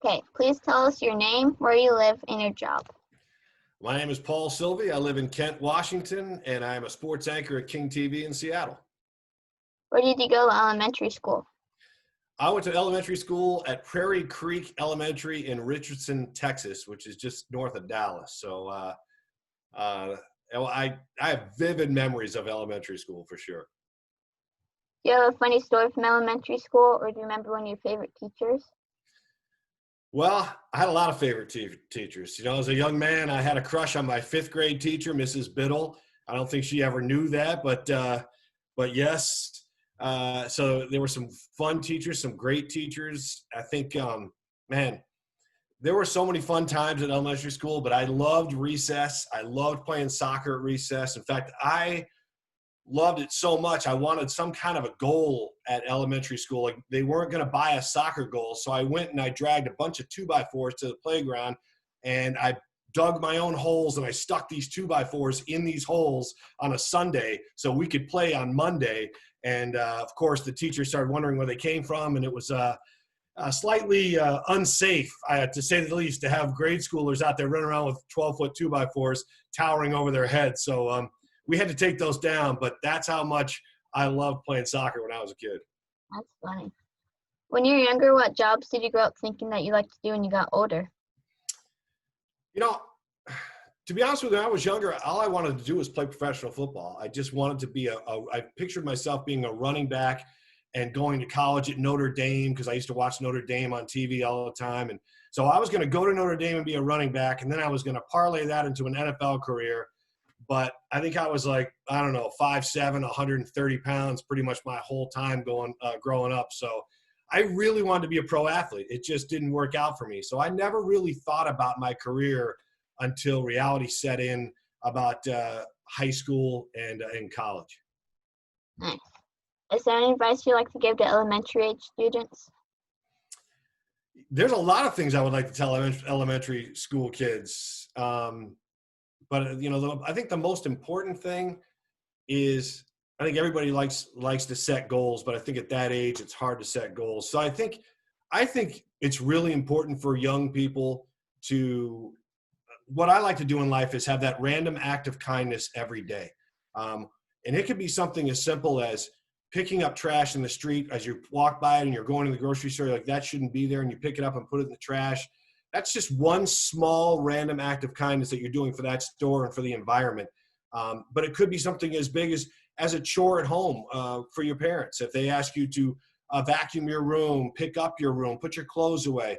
Okay, please tell us your name, where you live, and your job. My name is Paul Silvi. I live in Kent, Washington, and I'm a sports anchor at KING TV in Seattle. Where did you go to elementary school? I went to elementary school at Prairie Creek Elementary in Richardson, Texas, which is just north of Dallas. So I have vivid memories of elementary school for sure. Do you have a funny story from elementary school, or do you remember one of your favorite teachers? Well, I had a lot of favorite teachers. You know, as a young man, I had a crush on my fifth grade teacher, Mrs. Biddle. I don't think she ever knew that, but yes. So there were some fun teachers, some great teachers. I think, man, there were so many fun times at elementary school, but I loved recess. I loved playing soccer at recess. In fact, I loved it so much. I wanted some kind of a goal at elementary school. Like they weren't going to buy a soccer goal. So I went and I dragged a bunch of 2x4s to the playground and I dug my own holes and I stuck these 2x4s in these holes on a Sunday so we could play on Monday. And of course the teacher started wondering where they came from. And it was slightly unsafe, to say the least, to have grade schoolers out there running around with 12-foot 2x4s towering over their heads. So, we had to take those down, but that's how much I loved playing soccer when I was a kid. That's funny. When you were younger, what jobs did you grow up thinking that you liked to do when you got older? You know, to be honest with you, when I was younger, all I wanted to do was play professional football. I just wanted to be I pictured myself being a running back and going to college at Notre Dame because I used to watch Notre Dame on TV all the time. And so I was going to go to Notre Dame and be a running back, and then I was going to parlay that into an NFL career. But I think I was like, I don't know, 5'7", 130 pounds pretty much my whole time growing up. So I really wanted to be a pro athlete. It just didn't work out for me. So I never really thought about my career until reality set in about high school and in college. Nice. Is there any advice you'd like to give to elementary age students? There's a lot of things I would like to tell elementary school kids. But, you know, I think the most important thing is I think everybody likes to set goals, but I think at that age it's hard to set goals. So I think it's really important for young people to – what I like to do in life is have that random act of kindness every day. And it could be something as simple as picking up trash in the street as you walk by it and you're going to the grocery store, like that shouldn't be there, and you pick it up and put it in the trash. That's just one small random act of kindness that you're doing for that store and for the environment. But it could be something as big as a chore at home for your parents. If they ask you to vacuum your room, pick up your room, put your clothes away,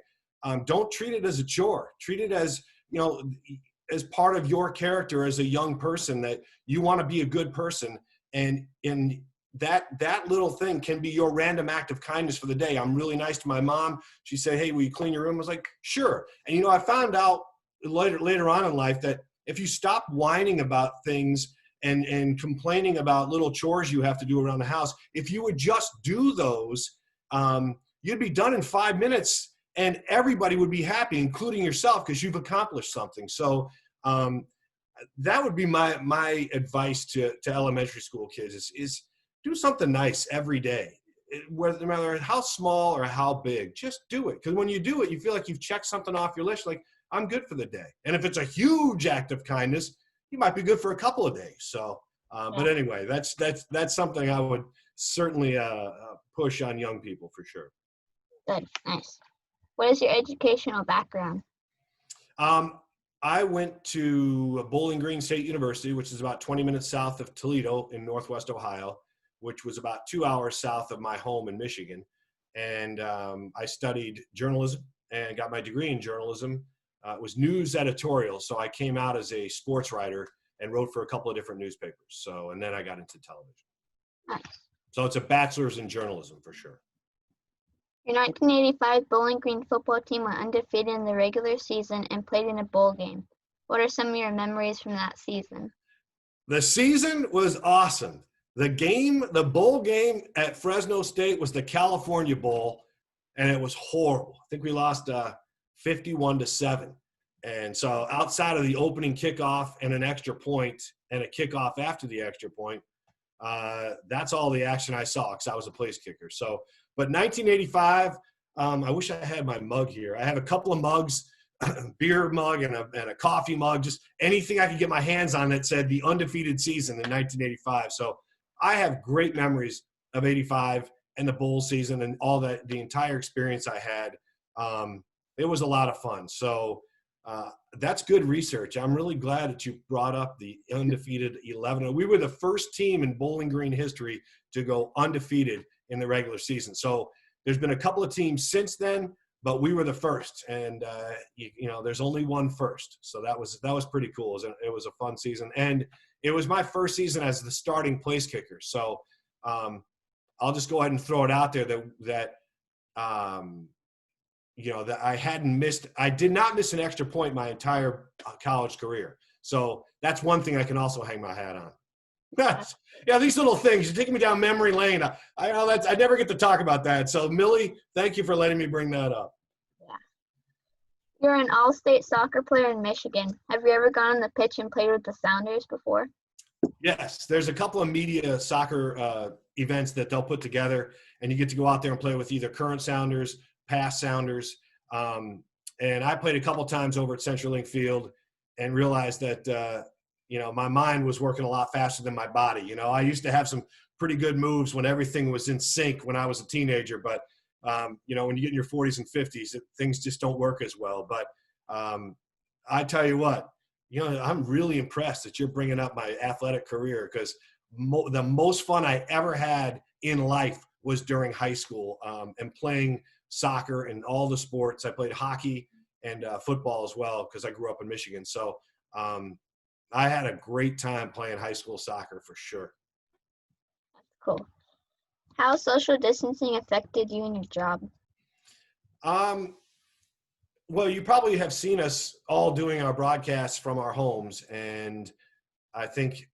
don't treat it as a chore. Treat it as, you know, as part of your character as a young person, that you want to be a good person. And in that little thing can be your random act of kindness for the day. I'm really nice to my mom. She said, "Hey, will you clean your room?" I was like, "Sure." And, you know, I found out later on in life that if you stop whining about things and complaining about little chores you have to do around the house, if you would just do those, you'd be done in 5 minutes and everybody would be happy, including yourself, because you've accomplished something. So that would be my advice to elementary school kids is do something nice every day, no matter how small or how big. Just do it, because when you do it, you feel like you've checked something off your list. Like, I'm good for the day. And if it's a huge act of kindness, you might be good for a couple of days. So, but anyway, that's something I would certainly push on young people for sure. Good, nice. What is your educational background? I went to Bowling Green State University, which is about 20 minutes south of Toledo in Northwest Ohio, which was about 2 hours south of my home in Michigan. And I studied journalism and got my degree in journalism. It was news editorial, so I came out as a sports writer and wrote for a couple of different newspapers. So, and then I got into television. Nice. So it's a bachelor's in journalism for sure. Your 1985 Bowling Green football team went undefeated in the regular season and played in a bowl game. What are some of your memories from that season? The season was awesome. The bowl game at Fresno State was the California Bowl, and it was horrible. I think we lost 51-7. And so outside of the opening kickoff and an extra point and a kickoff after the extra point, that's all the action I saw because I was a place kicker. So, but 1985, I wish I had my mug here. I have a couple of mugs, beer mug and a coffee mug, just anything I could get my hands on that said the undefeated season in 1985. So I have great memories of 85 and the bowl season and all that, the entire experience I had. It was a lot of fun. So that's good research. I'm really glad that you brought up the undefeated 11. We were the first team in Bowling Green history to go undefeated in the regular season. So there's been a couple of teams since then, but we were the first. And there's only one first. So that was pretty cool. It was a fun season, and it was my first season as the starting place kicker. So I'll just go ahead and throw it out there that I did not miss an extra point my entire college career. So that's one thing I can also hang my hat on. Yeah, these little things, you're taking me down memory lane. I never get to talk about that. So Millie, thank you for letting me bring that up. Yeah. You're an all-state soccer player in Michigan. Have you ever gone on the pitch and played with the Sounders before? Yes, there's a couple of media soccer events that they'll put together, and you get to go out there and play with either current Sounders, past Sounders. And I played a couple times over at CenturyLink Field and realized that, my mind was working a lot faster than my body. I used to have some pretty good moves when everything was in sync when I was a teenager. But, when you get in your 40s and 50s, things just don't work as well. But I tell you what, I'm really impressed that you're bringing up my athletic career, because the most fun I ever had in life was during high school and playing soccer and all the sports. I played hockey and football as well because I grew up in Michigan. So I had a great time playing high school soccer for sure. That's cool. How has social distancing affected you and your job? Well, you probably have seen us all doing our broadcasts from our homes. And I think,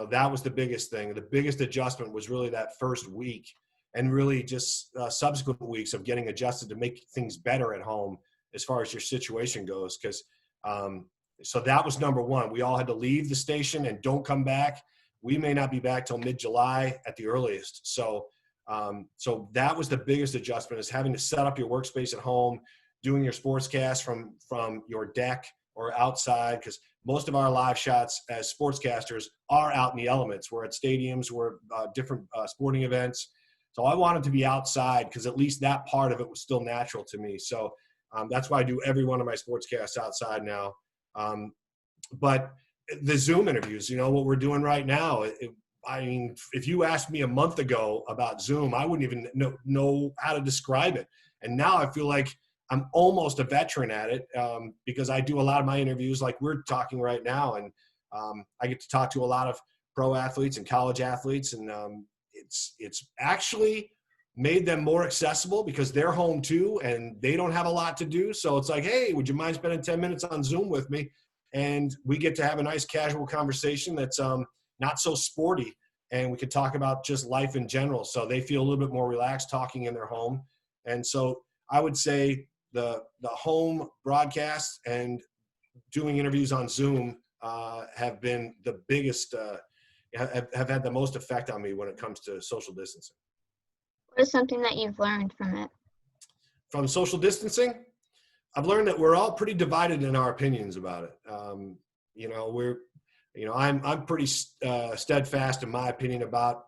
that was the biggest thing. The biggest adjustment was really that first week, and really just subsequent weeks of getting adjusted to make things better at home as far as your situation goes. Because so that was number one. We all had to leave the station and don't come back. We may not be back till mid-July at the earliest. So that was the biggest adjustment, is having to set up your workspace at home, doing your sportscast from your deck or outside, because most of our live shots as sportscasters are out in the elements. We're at stadiums, we're different sporting events. So I wanted to be outside, because at least that part of it was still natural to me. So that's why I do every one of my sportscasts outside now. But the Zoom interviews, what we're doing right now, if you asked me a month ago about Zoom, I wouldn't even know how to describe it. And now I feel like I'm almost a veteran at it, because I do a lot of my interviews like we're talking right now. And I get to talk to a lot of pro athletes and college athletes. And it's actually made them more accessible, because they're home too and they don't have a lot to do. So it's like, hey, would you mind spending 10 minutes on Zoom with me? And we get to have a nice casual conversation that's not so sporty, and we can talk about just life in general. So they feel a little bit more relaxed talking in their home. And so I would say the home broadcast and doing interviews on Zoom have been the biggest, have had the most effect on me when it comes to social distancing. What is something that you've learned from it? From social distancing, I've learned that we're all pretty divided in our opinions about it. I'm pretty steadfast in my opinion about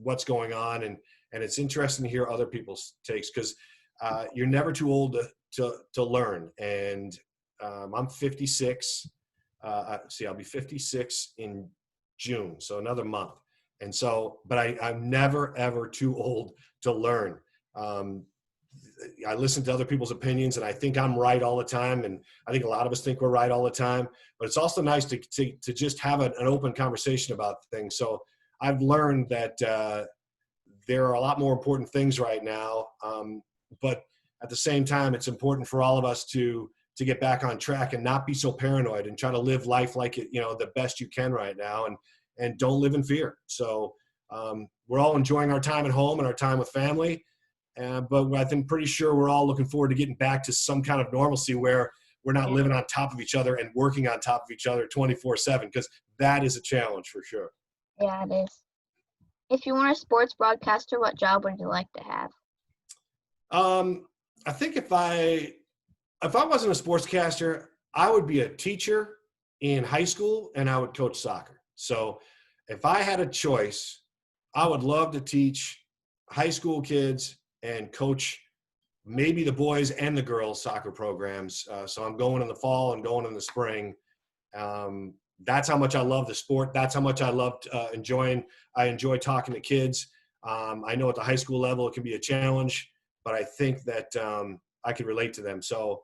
what's going on, and it's interesting to hear other people's takes, because you're never too old to learn. And I'm 56. I'll be 56 in June, so another month. And so, but I'm never ever too old to learn. I listen to other people's opinions, and I think I'm right all the time. And I think a lot of us think we're right all the time, but it's also nice to just have an open conversation about things. So I've learned that there are a lot more important things right now. But at the same time, it's important for all of us to get back on track and not be so paranoid, and try to live life like it, the best you can right now, and don't live in fear. So we're all enjoying our time at home and our time with family. But I think pretty sure we're all looking forward to getting back to some kind of normalcy where we're not living on top of each other and working on top of each other 24/7, because that is a challenge for sure. Yeah, it is. If you weren't a sports broadcaster, what job would you like to have? I think if I wasn't a sportscaster, I would be a teacher in high school and I would coach soccer. So if I had a choice, I would love to teach high school kids and coach maybe the boys and the girls soccer programs. So I'm going in the fall and going in the spring. That's how much I love the sport. That's how much I loved enjoying. I enjoy talking to kids. I know at the high school level it can be a challenge, but I think that I can relate to them. So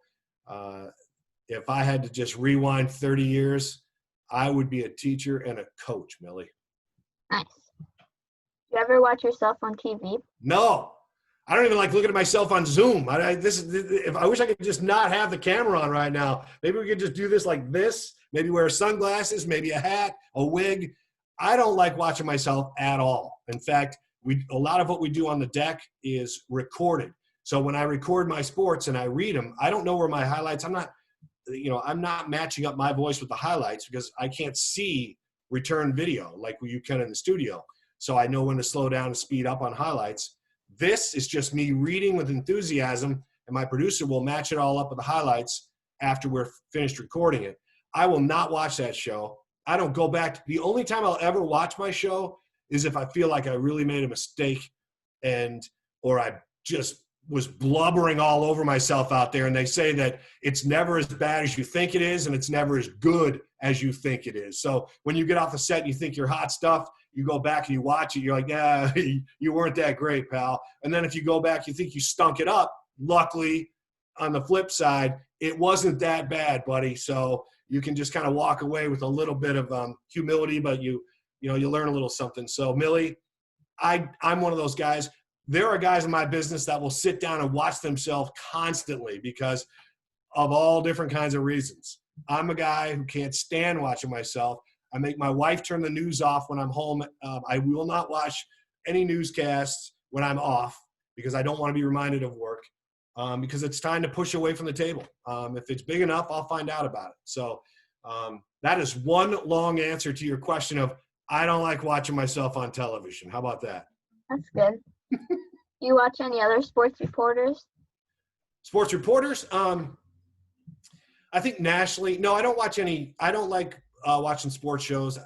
if I had to just rewind 30 years, I would be a teacher and a coach, Millie. Nice. Do you ever watch yourself on TV? No, I don't even like looking at myself on Zoom. I wish I could just not have the camera on right now. Maybe we could just do this like this. Maybe wear sunglasses, maybe a hat, a wig. I don't like watching myself at all. In fact, a lot of what we do on the deck is recorded. So when I record my sports and I read them, I don't know where my highlights. I'm not matching up my voice with the highlights because I can't see return video like you can in the studio. So I know when to slow down and speed up on highlights. This is just me reading with enthusiasm, and my producer will match it all up with the highlights after we're finished recording it. I will not watch that show. I don't go back. The only time I'll ever watch my show is if I feel like I really made a mistake or I just was blubbering all over myself out there. And they say that it's never as bad as you think it is, and it's never as good as you think it is. So when you get off the set and you think you're hot stuff, you go back and you watch it, you're like, yeah, you weren't that great, pal. And then if you go back, you think you stunk it up. Luckily, on the flip side, it wasn't that bad, buddy. So you can just kind of walk away with a little bit of humility, but you learn a little something. So Millie, I'm one of those guys. There are guys in my business that will sit down and watch themselves constantly because of all different kinds of reasons. I'm a guy who can't stand watching myself. I make my wife turn the news off when I'm home. I will not watch any newscasts when I'm off because I don't want to be reminded of work because it's time to push away from the table. If it's big enough, I'll find out about it. So that is one long answer to your question of I don't like watching myself on television. How about that? That's good. Do you watch any other sports reporters? Sports reporters? I think nationally, no, I don't watch any. I don't like watching sports shows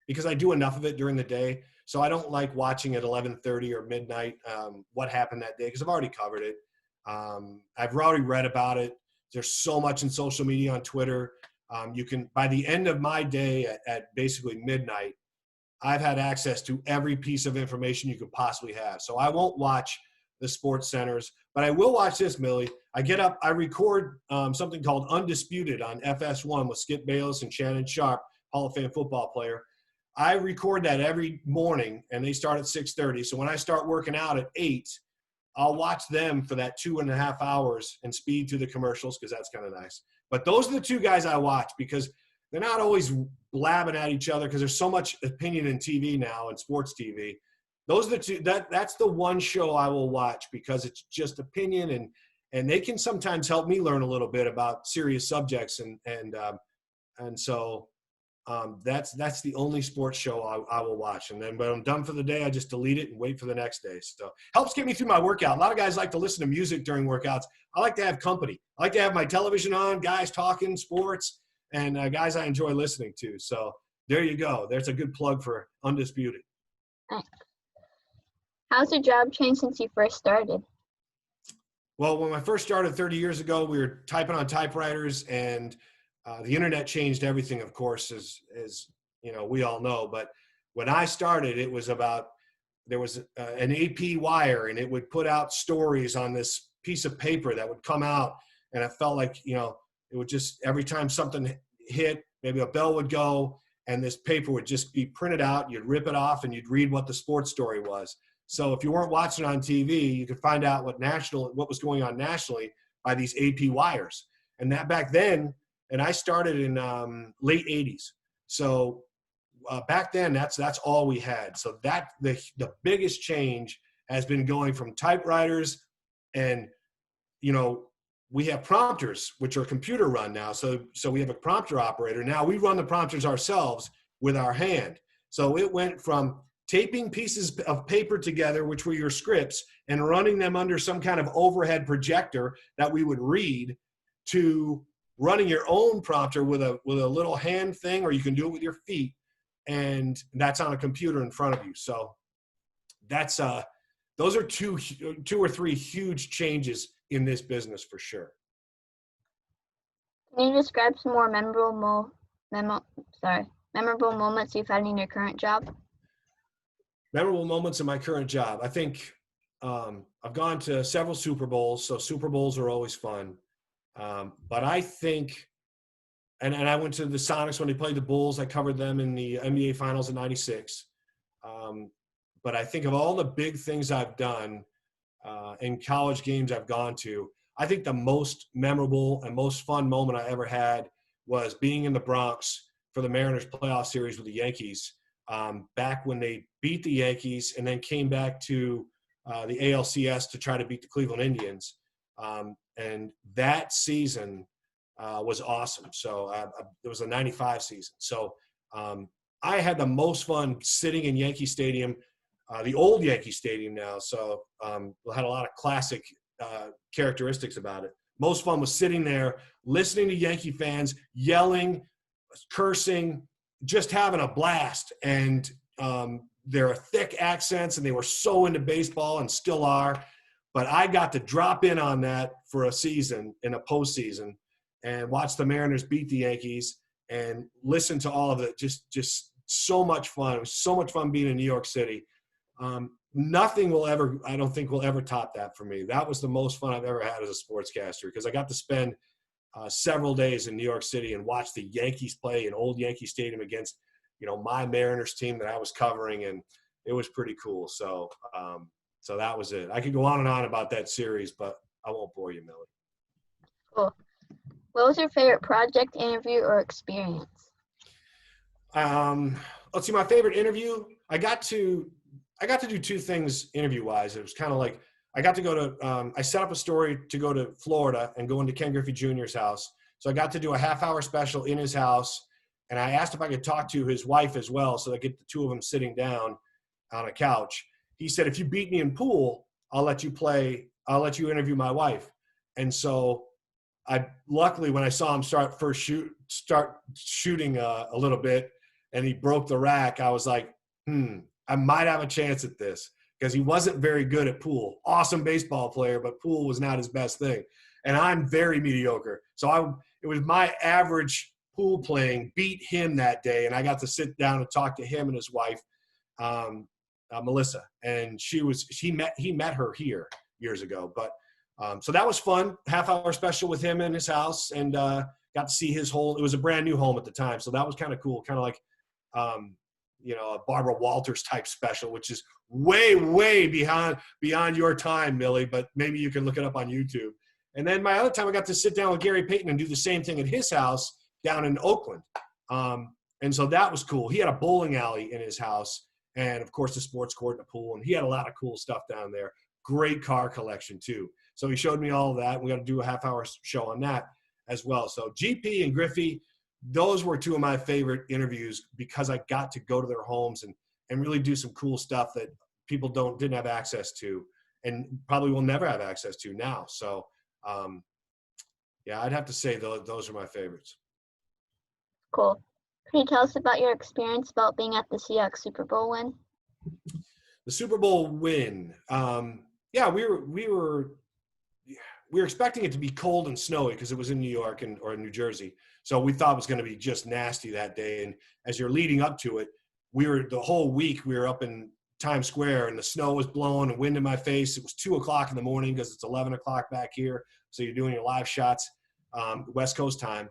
because I do enough of it during the day. So I don't like watching at 11:30 or midnight what happened that day because I've already covered it. I've already read about it. There's so much in social media on Twitter. You can, by the end of my day at basically midnight, I've had access to every piece of information you could possibly have. So I won't watch the sports centers, but I will watch this, Millie. I get up, I record something called Undisputed on FS1 with Skip Bayless and Shannon Sharp, Hall of Fame football player. I record that every morning, and they start at 6:30. So when I start working out at 8, I'll watch them for that 2.5 hours and speed through the commercials because that's kind of nice. But those are the two guys I watch because they're not always blabbing at each other because there's so much opinion in TV now and sports TV. Those are the two. That's the one show I will watch because it's just opinion and they can sometimes help me learn a little bit about serious subjects and so that's the only sports show I will watch. And then when I'm done for the day, I just delete it and wait for the next day. So helps get me through my workout. A lot of guys like to listen to music during workouts. I like to have company. I like to have my television on, guys talking sports, and guys I enjoy listening to. So there you go. There's a good plug for Undisputed. How's your job changed since you first started? Well, when I first started 30 years ago, we were typing on typewriters, and the internet changed everything, of course, as you know, we all know. But when I started, it was about there was an AP wire, and it would put out stories on this piece of paper that would come out, and it felt like, you know, it would just every time something hit, maybe a bell would go, and this paper would just be printed out. You'd rip it off, and you'd read what the sports story was. So if you weren't watching on TV, you could find out what was going on nationally by these AP wires. And that back then, and I started in late 80s. So back then, that's all we had. So that the biggest change has been going from typewriters, and you know, we have prompters, which are computer run now. So we have a prompter operator. Now we run the prompters ourselves with our hand. So it went from taping pieces of paper together, which were your scripts, and running them under some kind of overhead projector that we would read, to running your own prompter with a little hand thing, or you can do it with your feet, and that's on a computer in front of you. So that's those are two or three huge changes in this business for sure. Can you describe some more memorable moments you've had in your current job? Memorable moments in my current job. I think I've gone to several Super Bowls, so Super Bowls are always fun. But I think, and I went to the Sonics when they played the Bulls. I covered them in the NBA Finals in '96. But I think of all the big things I've done in college games I've gone to, I think the most memorable and most fun moment I ever had was being in the Bronx for the Mariners playoff series with the Yankees, back when they beat the Yankees and then came back to the ALCS to try to beat the Cleveland Indians. And that season was awesome. So it was a '95 season. So I had the most fun sitting in Yankee Stadium, the old Yankee Stadium now. So it had a lot of classic characteristics about it. Most fun was sitting there, listening to Yankee fans yelling, cursing, just having a blast. And there are thick accents, and they were so into baseball and still are. But I got to drop in on that for a season, in a postseason, and watch the Mariners beat the Yankees and listen to all of it. Just so much fun. It was so much fun being in New York City. Nothing will ever, I don't think, will ever top that for me. That was the most fun I've ever had as a sportscaster, because I got to spend several days in New York City and watch the Yankees play in old Yankee Stadium against, my Mariners team that I was covering, and it was pretty cool. So, so that was it. I could go on and on about that series, but I won't bore you, Millie. Cool. What was your favorite project, interview, or experience? Let's see, my favorite interview. I got to do two things interview-wise. It was kind of like I got to go to I set up a story to go to Florida and go into Ken Griffey Jr.'s house. So I got to do a half-hour special in his house, and I asked if I could talk to his wife as well, so I get the two of them sitting down on a couch. He said, if you beat me in pool, I'll let you interview my wife. And so luckily, when I saw him start shooting a little bit, and he broke the rack, I was like, I might have a chance at this, because he wasn't very good at pool. Awesome baseball player, but pool was not his best thing. And I'm very mediocre. So it was my average pool playing beat him that day, and I got to sit down and talk to him and his wife, Melissa, and he met her here years ago. But so that was fun. Half-hour special with him in his house, and got to see his whole. It was a brand new home at the time, so that was kind of cool. Kind of like a Barbara Walters type special, which is way, way beyond your time, Millie, but maybe you can look it up on YouTube. And then my other time, I got to sit down with Gary Payton and do the same thing at his house down in Oakland. And so that was cool. He had a bowling alley in his house, and of course the sports court and the pool, and he had a lot of cool stuff down there. Great car collection too. So he showed me all of that. We got to do a half-hour show on that as well. So GP and Griffey, those were two of my favorite interviews, because I got to go to their homes and really do some cool stuff that people didn't have access to, and probably will never have access to now. So, yeah, I'd have to say those are my favorites. Cool. Can you tell us about your experience about being at the Seahawks Super Bowl win? The Super Bowl win. Yeah, we were expecting it to be cold and snowy, because it was in New York or New Jersey. So we thought it was going to be just nasty that day. And as you're leading up to it, the whole week we were up in Times Square, and the snow was blowing and wind in my face. It was 2:00 in the morning, because it's 11 o'clock back here. So you're doing your live shots, West Coast time.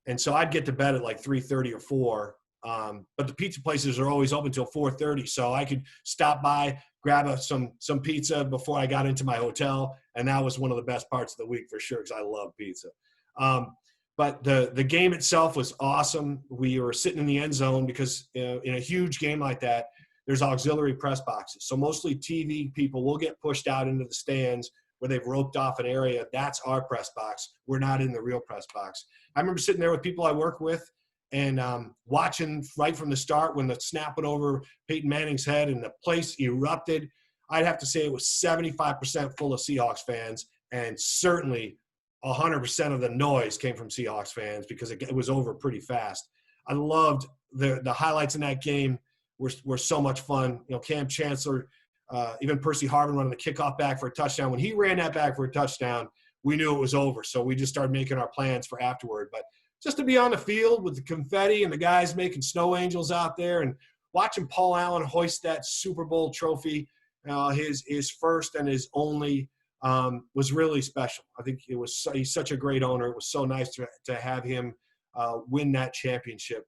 And so I'd get to bed at like 3:30 or 4. But the pizza places are always open till 4:30. So I could stop by, grab some pizza before I got into my hotel. And that was one of the best parts of the week for sure, because I love pizza. But the game itself was awesome. We were sitting in the end zone, because in a huge game like that, there's auxiliary press boxes. So mostly TV people will get pushed out into the stands where they've roped off an area. That's our press box. We're not in the real press box. I remember sitting there with people I work with, And watching right from the start when the snap went over Peyton Manning's head and the place erupted, I'd have to say it was 75% full of Seahawks fans, and certainly 100% of the noise came from Seahawks fans because it was over pretty fast. I loved the highlights in that game were so much fun. You know, Cam Chancellor, even Percy Harvin running the kickoff back for a touchdown. When he ran that back for a touchdown, we knew it was over. So we just started making our plans for afterward. But just to be on the field with the confetti and the guys making snow angels out there and watching Paul Allen hoist that Super Bowl trophy, his first and his only, was really special. I think he's such a great owner. It was so nice to have him win that championship.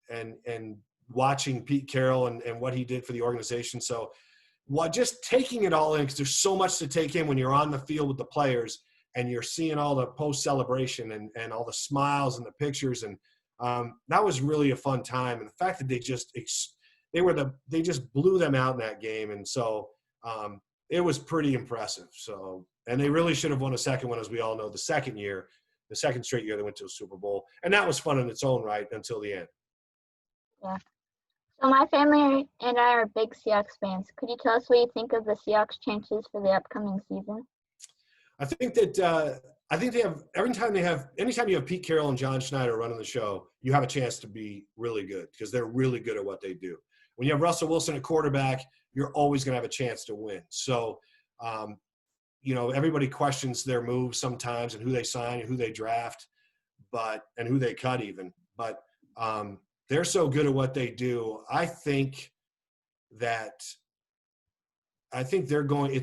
And watching Pete Carroll and what he did for the organization. So just taking it all in, because there's so much to take in when you're on the field with the players and you're seeing all the post-celebration and all the smiles and the pictures. And that was really a fun time. And the fact that they just blew them out in that game. And so it was pretty impressive. So, and they really should have won a second one, as we all know, the second straight year they went to a Super Bowl. And that was fun in its own right until the end. Yeah. So my family and I are big Seahawks fans. Could you tell us what you think of the Seahawks chances for the upcoming season? I think that they have anytime you have Pete Carroll and John Schneider running the show, you have a chance to be really good because they're really good at what they do. When you have Russell Wilson at quarterback, you're always going to have a chance to win. So, everybody questions their moves sometimes and who they sign and who they draft, and who they cut even. But they're so good at what they do. I think it's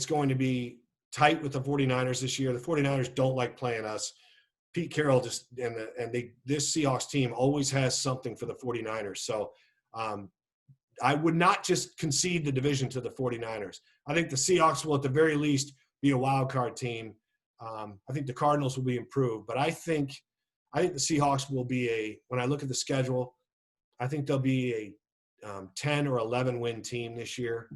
going to be tight with the 49ers this year. The 49ers don't like playing us. Pete Carroll this Seahawks team always has something for the 49ers. So I would not just concede the division to the 49ers. I think the Seahawks will at the very least be a wild card team. I think the Cardinals will be improved, but I think the Seahawks will be when I look at the schedule, I think they'll be a 10 or 11 win team this year.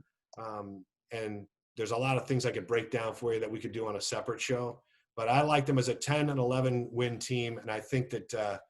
And there's a lot of things I could break down for you that we could do on a separate show. But I like them as a 10 and 11 win team, and I think that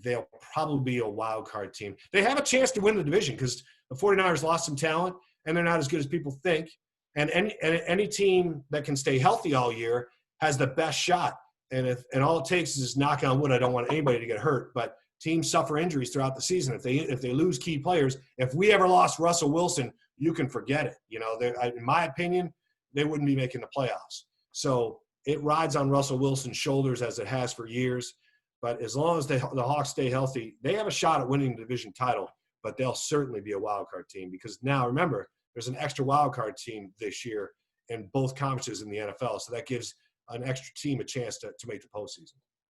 they'll probably be a wild card team. They have a chance to win the division because the 49ers lost some talent, and they're not as good as people think. And any team that can stay healthy all year has the best shot. And all it takes is knock on wood. I don't want anybody to get hurt, but teams suffer injuries throughout the season. If they lose key players, if we ever lost Russell Wilson, you can forget it. In my opinion, they wouldn't be making the playoffs. So it rides on Russell Wilson's shoulders as it has for years. But as long as the Hawks stay healthy, they have a shot at winning the division title. But they'll certainly be a wild card team because now, remember, there's an extra wild card team this year in both conferences in the NFL. So that gives an extra team a chance to make the postseason.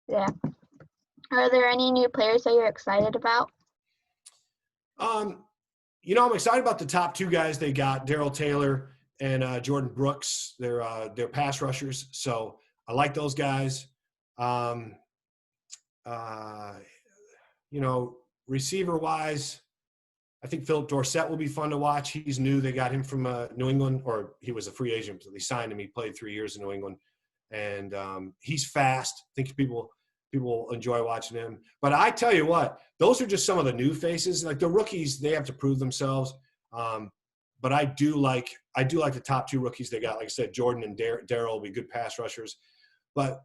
Yeah. Are there any new players that you're excited about? I'm excited about the top two guys they got, Darrell Taylor and Jordan Brooks. They're pass rushers, so I like those guys. Receiver-wise, I think Philip Dorsett will be fun to watch. He's new. They got him from New England, or he was a free agent, so they signed him. He played 3 years in New England, and he's fast. I think people enjoy watching him. But I tell you what, those are just some of the new faces. Like the rookies, they have to prove themselves. But I do like the top two rookies they got. Like I said, Jordan and Darrell will be good pass rushers. But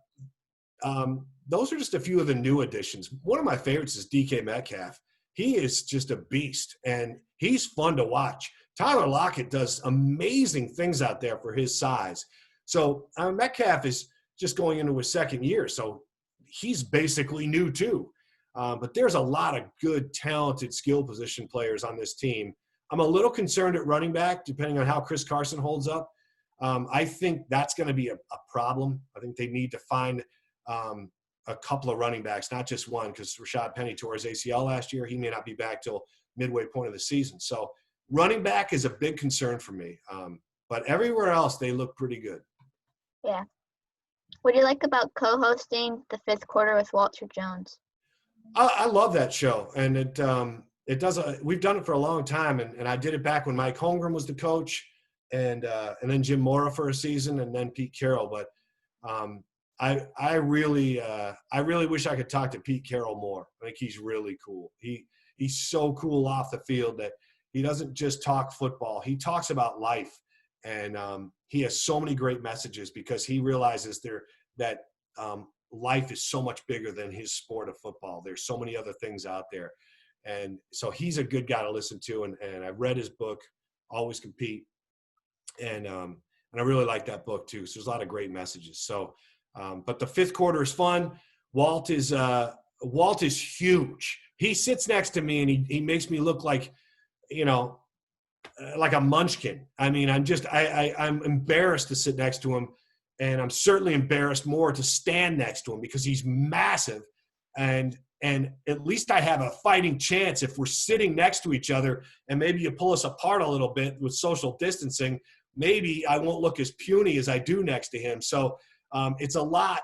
those are just a few of the new additions. One of my favorites is DK Metcalf. He is just a beast, and he's fun to watch. Tyler Lockett does amazing things out there for his size. So Metcalf is just going into his second year, so he's basically new too. But there's a lot of good, talented skill position players on this team. I'm a little concerned at running back, depending on how Chris Carson holds up. I think that's going to be a problem. I think they need to find a couple of running backs, not just one, because Rashad Penny tore his ACL last year. He may not be back till midway point of the season. So running back is a big concern for me. But everywhere else, they look pretty good. Yeah. What do you like about co-hosting the Fifth Quarter with Walter Jones? I love that show, and it does. We've done it for a long time, and I did it back when Mike Holmgren was the coach, and then Jim Mora for a season, and then Pete Carroll. But I really wish I could talk to Pete Carroll more. I think he's really cool. He's so cool off the field that he doesn't just talk football. He talks about life, and he has so many great messages because he realizes that life is so much bigger than his sport of football. There's so many other things out there, and so he's a good guy to listen to. And I've read his book, Always Compete, and I really like that book too. So there's a lot of great messages. So, but the fifth quarter is fun. Walt is huge. He sits next to me and he makes me look like, like a munchkin. I mean, I'm embarrassed to sit next to him, and I'm certainly embarrassed more to stand next to him because he's massive. And at least I have a fighting chance if we're sitting next to each other, and maybe you pull us apart a little bit with social distancing. Maybe I won't look as puny as I do next to him. So it's a lot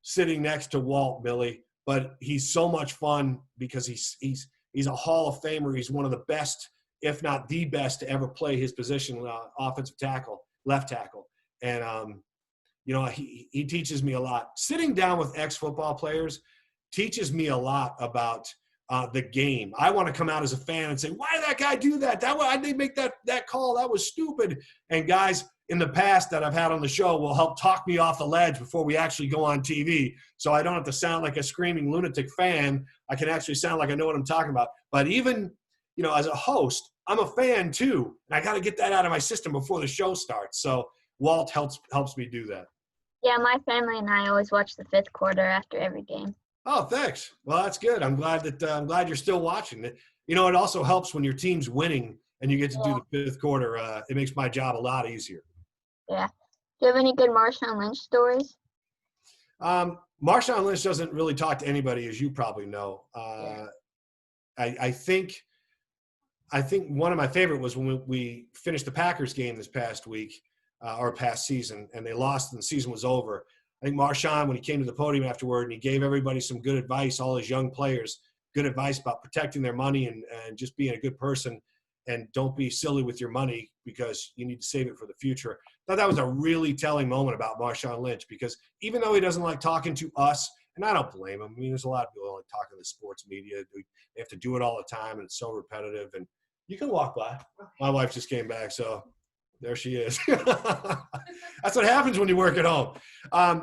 sitting next to Walt, Billy, but he's so much fun because he's a Hall of Famer. He's one of the best, if not the best, to ever play his position, offensive tackle, left tackle. And, he teaches me a lot. Sitting down with ex-football players teaches me a lot about the game. I want to come out as a fan and say, why did that guy do that? Why did they make that call? That was stupid. And guys in the past that I've had on the show will help talk me off the ledge before we actually go on TV. So I don't have to sound like a screaming lunatic fan. I can actually sound like I know what I'm talking about. But even, as a host, I'm a fan too. And I got to get that out of my system before the show starts. So Walt helps me do that. Yeah, my family and I always watch the fifth quarter after every game. Oh, thanks. Well, that's good. I'm glad you're still watching it. It also helps when your team's winning and you get to do the fifth quarter. It makes my job a lot easier. Yeah. Do you have any good Marshawn Lynch stories? Marshawn Lynch doesn't really talk to anybody, as you probably know. I think one of my favorite was when we finished the Packers game this past week or past season, and they lost and the season was over. I think Marshawn, when he came to the podium afterward, and he gave everybody some good advice, all his young players, good advice about protecting their money and just being a good person, and don't be silly with your money because you need to save it for the future. I thought that was a really telling moment about Marshawn Lynch, because even though he doesn't like talking to us, and I don't blame him. I mean, there's a lot of people that like talking to the sports media. They have to do it all the time, and it's so repetitive. And you can walk by. My wife just came back, so there she is. That's what happens when you work at home. I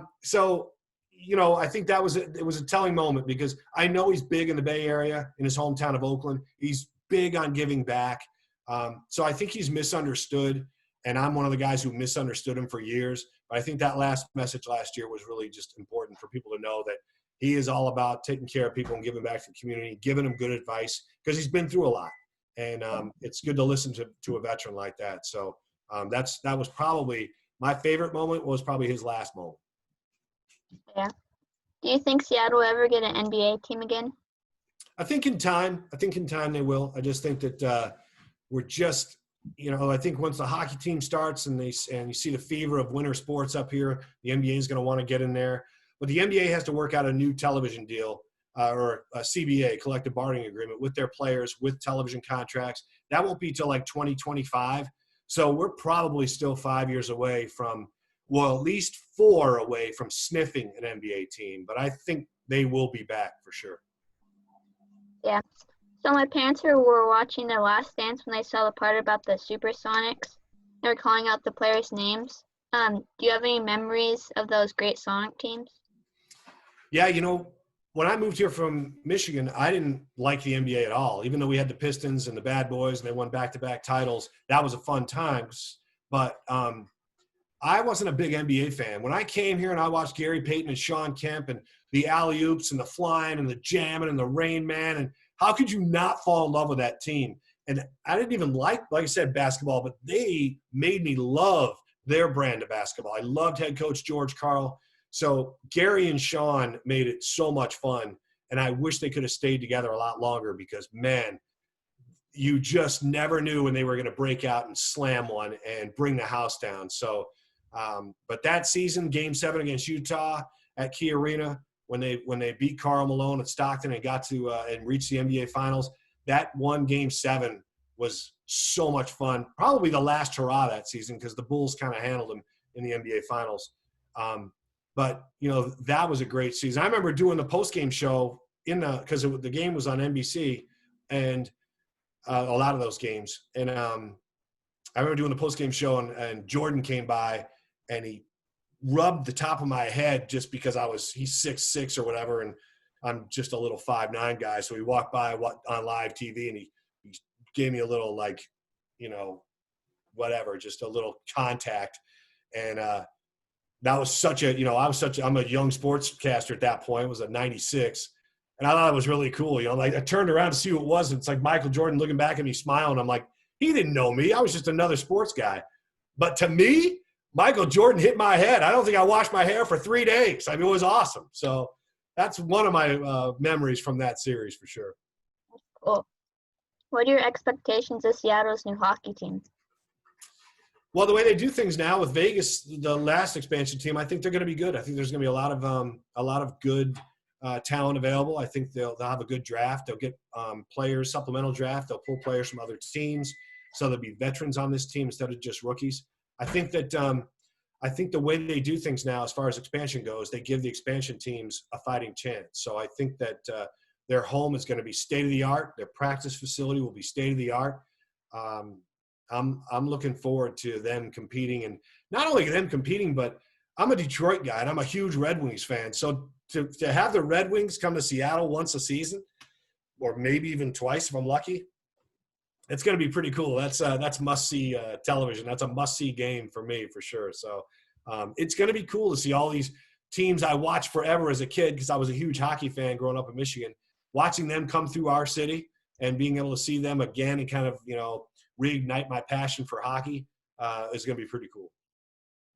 think it was a telling moment because I know he's big in the Bay Area, in his hometown of Oakland. He's big on giving back. So I think he's misunderstood, and I'm one of the guys who misunderstood him for years. But I think that last message last year was really just important for people to know that he is all about taking care of people and giving back to the community, giving them good advice because he's been through a lot. And it's good to listen to a veteran like that. So that was probably my favorite moment. Was probably his last moment. Yeah. Do you think Seattle will ever get an NBA team again? I think in time they will. I just think that we're just, I think once the hockey team starts and you see the fever of winter sports up here, the NBA is going to want to get in there. But the NBA has to work out a new television deal or a CBA, collective bargaining agreement, with their players, with television contracts. That won't be till like 2025. So we're probably still 5 years away from, well, at least 4 away from sniffing an NBA team. But I think they will be back for sure. Yeah. So my parents were watching The Last Dance when they saw the part about the Supersonics. They were calling out the players' names. Do you have any memories of those great Sonic teams? Yeah, when I moved here from Michigan, I didn't like the NBA at all. Even though we had the Pistons and the Bad Boys and they won back-to-back titles, that was a fun time. But I wasn't a big NBA fan. When I came here and I watched Gary Payton and Sean Kemp and the alley-oops and the flying and the jamming and the Rain Man, and how could you not fall in love with that team? And I didn't even like I said, basketball, but they made me love their brand of basketball. I loved head coach George Karl. So Gary and Sean made it so much fun, and I wish they could have stayed together a lot longer because, man, you just never knew when they were going to break out and slam one and bring the house down. So, but that season, Game 7 against Utah at Key Arena, when they beat Karl Malone at Stockton and got to and reached the NBA Finals, that one Game 7 was so much fun. Probably the last hurrah that season because the Bulls kind of handled them in the NBA Finals. But, that was a great season. I remember doing the post-game show because the game was on NBC, and a lot of those games. And I remember doing the post-game show, and Jordan came by, and he rubbed the top of my head just because he's 6'6" or whatever, and I'm just a little 5'9" guy. So he walked by on live TV, and he gave me a little, whatever, just a little contact. And that was I'm a young sportscaster at that point. It was a 96. And I thought it was really cool. I turned around to see who it was. And it's like Michael Jordan looking back at me smiling. I'm like, he didn't know me. I was just another sports guy. But to me, Michael Jordan hit my head. I don't think I washed my hair for 3 days. I mean, it was awesome. So that's one of my memories from that series for sure. Cool. What are your expectations of Seattle's new hockey team? Well, the way they do things now with Vegas, the last expansion team, I think they're going to be good. I think there's going to be a lot of good talent available. I think they'll have a good draft. They'll get players, supplemental draft. They'll pull players from other teams, so there'll be veterans on this team instead of just rookies. I think the way they do things now, as far as expansion goes, they give the expansion teams a fighting chance. So I think that their home is going to be state of the art. Their practice facility will be state of the art. I'm looking forward to them competing, and not only them competing, but I'm a Detroit guy and I'm a huge Red Wings fan. So to have the Red Wings come to Seattle once a season, or maybe even twice if I'm lucky, it's going to be pretty cool. That's must-see television. That's a must-see game for me for sure. So it's going to be cool to see all these teams I watched forever as a kid, because I was a huge hockey fan growing up in Michigan, watching them come through our city and being able to see them again and kind of, reignite my passion for hockey is going to be pretty cool.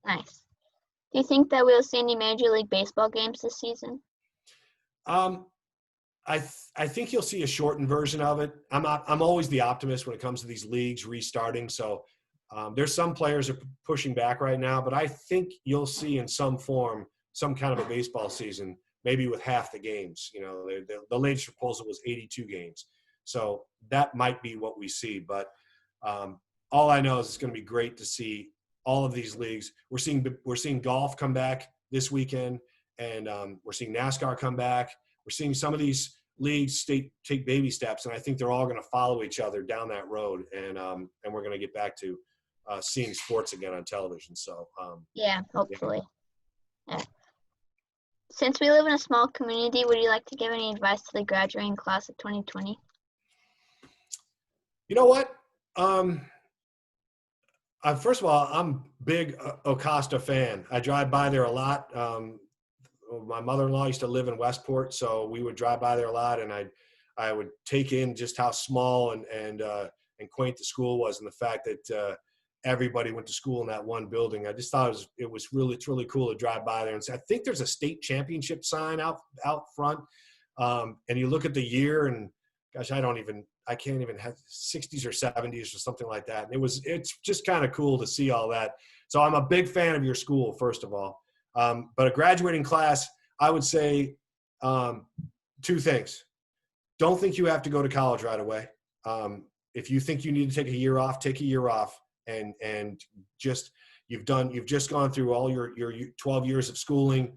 Nice. Do you think that we'll see any Major League Baseball games this season? I think you'll see a shortened version of it. I'm always the optimist when it comes to these leagues restarting. So there's some players are pushing back right now, but I think you'll see in some form some kind of a baseball season, maybe with half the games. The latest proposal was 82 games. So that might be what we see. But all I know is it's going to be great to see all of these leagues. We're seeing golf come back this weekend, and we're seeing NASCAR come back. We're seeing some of these leagues take baby steps, and I think they're all going to follow each other down that road, and we're going to get back to seeing sports again on television. So yeah, hopefully. Yeah. Since we live in a small community, would you like to give any advice to the graduating class of 2020? You know what? First of all, I'm a big Acosta fan. I drive by there a lot. My mother-in-law used to live in Westport, so we would drive by there a lot, and I would take in just how small and quaint the school was, and the fact that everybody went to school in that one building. I just thought it's really cool to drive by there and say, I think there's a state championship sign out front, and you look at the year, and gosh, I can't even have 60s or 70s or something like that. It's just kind of cool to see all that. So I'm a big fan of your school, first of all. But a graduating class, I would say two things. Don't think you have to go to college right away. If you think you need to take a year off, take a year off, and you've just gone through all your 12 years of schooling.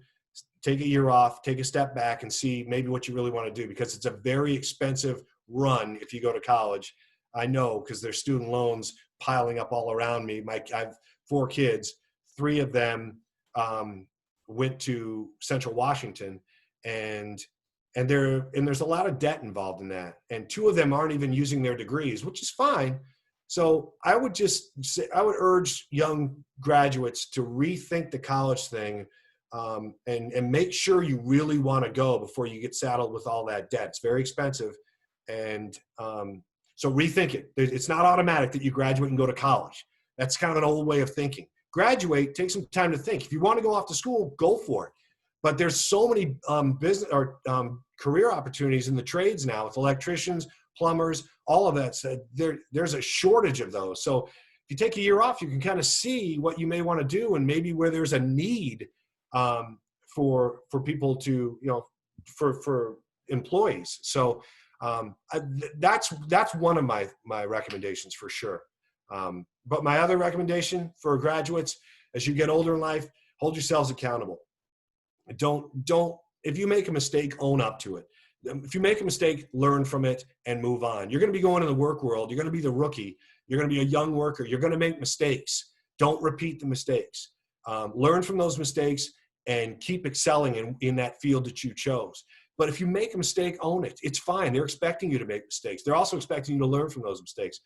Take a year off, take a step back, and see maybe what you really want to do, because it's a very expensive run if you go to college. I know, because there's student loans piling up all around me. I have 4 kids. 3 of them went to Central Washington, and there's a lot of debt involved in that. And 2 of them aren't even using their degrees, which is fine. So I would urge young graduates to rethink the college thing, and make sure you really want to go before you get saddled with all that debt. It's very expensive. And so rethink it. It's not automatic that you graduate and go to college. That's kind of an old way of thinking. Graduate, take some time to think. If you want to go off to school, go for it. But there's so many business or career opportunities in the trades now with electricians, plumbers, all of that. So there's a shortage of those. So if you take a year off, you can kind of see what you may want to do, and maybe where there's a need for people to, for employees. So that's one of my recommendations for sure. But my other recommendation for graduates, as you get older in life, hold yourselves accountable. If you make a mistake, own up to it. If you make a mistake, learn from it and move on. You're going to be going in the work world. You're going to be the rookie. You're going to be a young worker. You're going to make mistakes. Don't repeat the mistakes. Learn from those mistakes and keep excelling in that field that you chose. But if you make a mistake, own it. It's fine. They're expecting you to make mistakes. They're also expecting you to learn from those mistakes.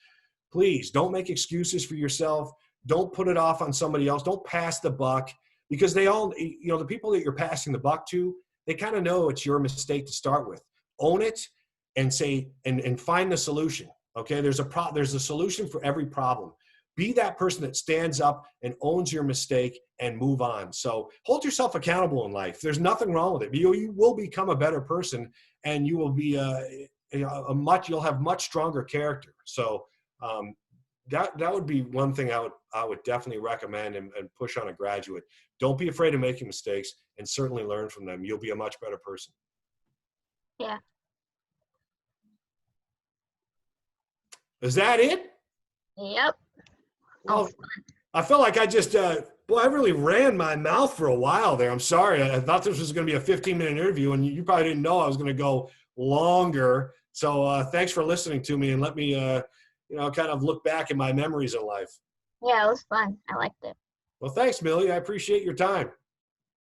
Please don't make excuses for yourself. Don't put it off on somebody else. Don't pass the buck, because they all, the people that you're passing the buck to, they kind of know it's your mistake to start with. Own it and say, and find the solution. Okay. There's a solution for every problem. Be that person that stands up and owns your mistake and move on. So hold yourself accountable in life. There's nothing wrong with it. You will become a better person, and you will be you'll have much stronger character. So that would be one thing I would definitely recommend and push on a graduate. Don't be afraid of making mistakes, and certainly learn from them. You'll be a much better person. Yeah. Is that it? Yep. Well, I felt like I just, I really ran my mouth for a while there. I'm sorry. I thought this was going to be a 15-minute interview, and you probably didn't know I was going to go longer. So thanks for listening to me, and let me, kind of look back at my memories in life. Yeah, it was fun. I liked it. Well, thanks, Millie. I appreciate your time.